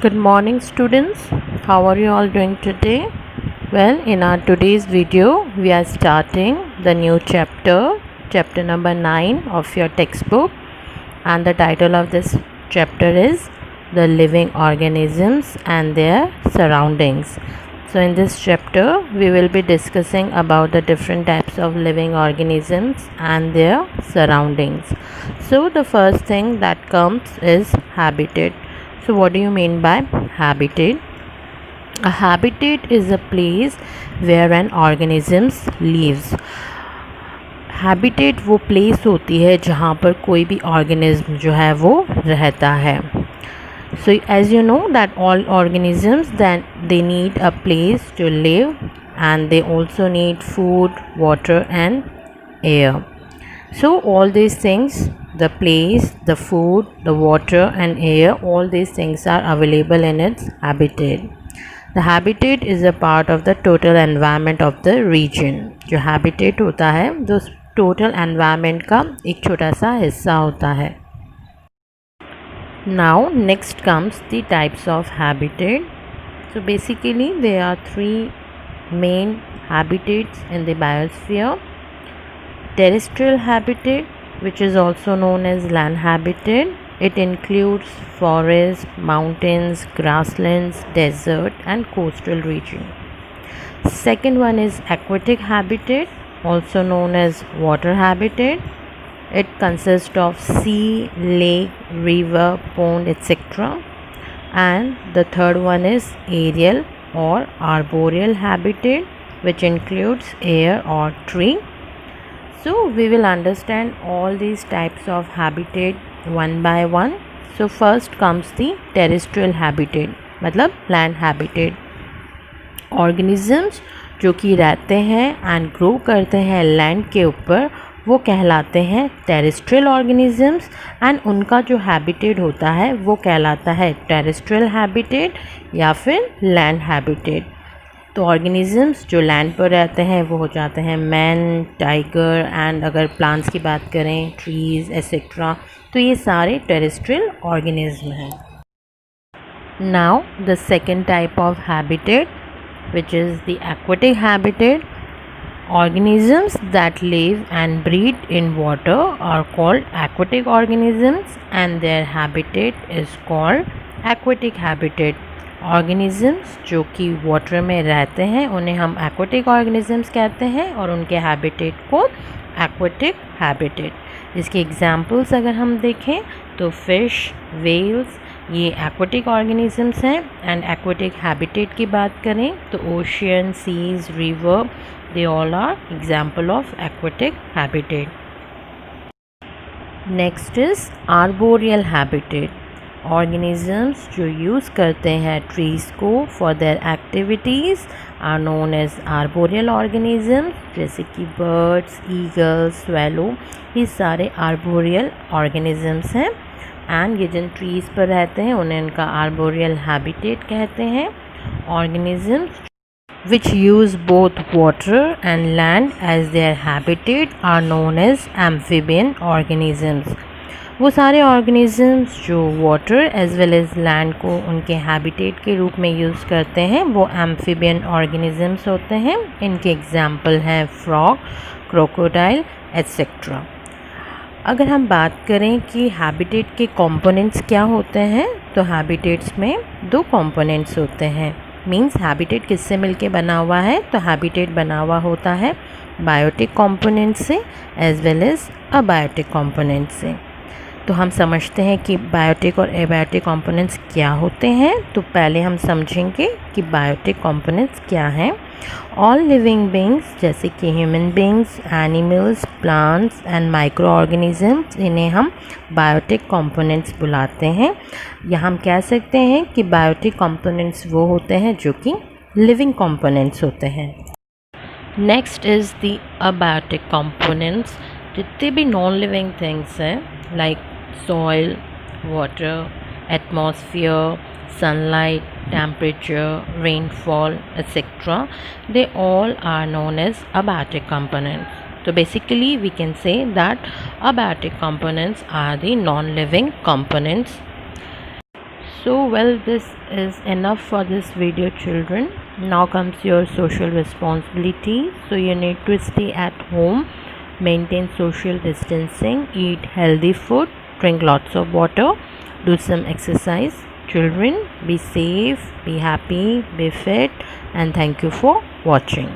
Good morning students. How are you all doing today? Well, in our today's video, we are starting the new chapter number 9 of your textbook, and the title of this chapter is The Living Organisms and Their Surroundings. So in this chapter, we will be discussing about the different types of living organisms and their surroundings. So the first thing that comes is habitat. So what do you mean by habitat? A habitat is a place where an organism lives. Habitat वो place होती है जहाँ पर कोई भी organism जो है वो रहता है. So as you know that all organisms then they need a place to live, and they also need food, water and air. So all these things, the place, the food, the water and air, all these things are available in its habitat. The habitat is a part of the total environment of the region. जो habitat होता है वो total environment का एक छोटा सा हिस्सा होता है. Now next comes the types of habitat. So basically there are three main habitats in the biosphere. Terrestrial habitat, which is also known as land habitat. It includes forests, mountains, grasslands, desert and coastal region. Second one is aquatic habitat, also known as water habitat. It consists of sea, lake, river, pond, etc. And the third one is aerial or arboreal habitat, which includes air or tree. So we will understand all these types of habitat one by one. So first comes the terrestrial habitat, मतलब land habitat. Organisms जो कि रहते हैं and grow करते हैं land के ऊपर, वो कहलाते हैं टेरेस्ट्रियल ऑर्गेनिजम्स, एंड उनका जो हैबिटेट होता है वो कहलाता है टेरेस्ट्रियल हैबिटेट या फिर लैंड हैबिटेट. तो ऑर्गेनिजम्स जो लैंड पर रहते हैं वो हो जाते हैं मैन, टाइगर, एंड अगर प्लांट्स की बात करें ट्रीज़ एसेट्रा, तो ये सारे टेरेस्ट्रियल ऑर्गेनिज्म हैं. Now the second type of habitat, which is the aquatic habitat. Organisms that live and breed in water are called aquatic organisms, and their habitat is called aquatic habitat. Organisms जो कि water में रहते हैं उन्हें हम aquatic organisms कहते हैं, और उनके habitat को aquatic habitat. इसके examples अगर हम देखें तो fish, whales, ये aquatic organisms हैं. एंड aquatic habitat की बात करें तो ocean, seas, river, they all are example of aquatic habitat. Next is arboreal habitat. Organisms जो यूज़ करते हैं trees को for their activities are known as arboreal organisms, जैसे कि birds, eagles, swallow, ये सारे arboreal organisms हैं. एंड ये जिन ट्रीज़ पर रहते हैं उन्हें उनका आर्बोरियल हैबिटेट कहते हैं. Organisms which use both water and land as their habitat are known as amphibian organisms. वो सारे organisms जो water as well as land को उनके habitat के रूप में यूज़ करते हैं वो amphibian organisms होते हैं. इनके एग्जाम्पल हैं frog, crocodile, etc. अगर हम बात करें कि हैबिटेट के कंपोनेंट्स क्या होते हैं, तो हैबिटेट्स में दो कंपोनेंट्स होते हैं. मींस हैबिटेट किससे मिलके बना हुआ है, तो हैबिटेट बना हुआ होता है बायोटिक कंपोनेंट से as well as abiotic component से. तो हम समझते हैं कि बायोटिक और एबायोटिक कंपोनेंट्स क्या होते हैं. तो पहले हम समझेंगे कि बायोटिक कंपोनेंट्स क्या हैं. ऑल लिविंग बींग्स जैसे कि human beings, animals, plants and micro organisms, इन्हें हम बायोटिक कंपोनेंट्स बुलाते हैं. या हम कह सकते हैं कि बायोटिक कंपोनेंट्स वो होते हैं जो कि लिविंग कंपोनेंट्स होते हैं. Next is the abiotic components. जितने भी नॉन लिविंग थिंग्स हैं like soil, water, atmosphere, sunlight, temperature, rainfall, etc. They all are known as abiotic components. So basically we can say that abiotic components are the non-living components. So well, this is enough for this video, children. Now comes your social responsibility. So you need to stay at home, maintain social distancing, eat healthy food, drink lots of water, do some exercise. Children, be safe, be happy, be fit, and thank you for watching.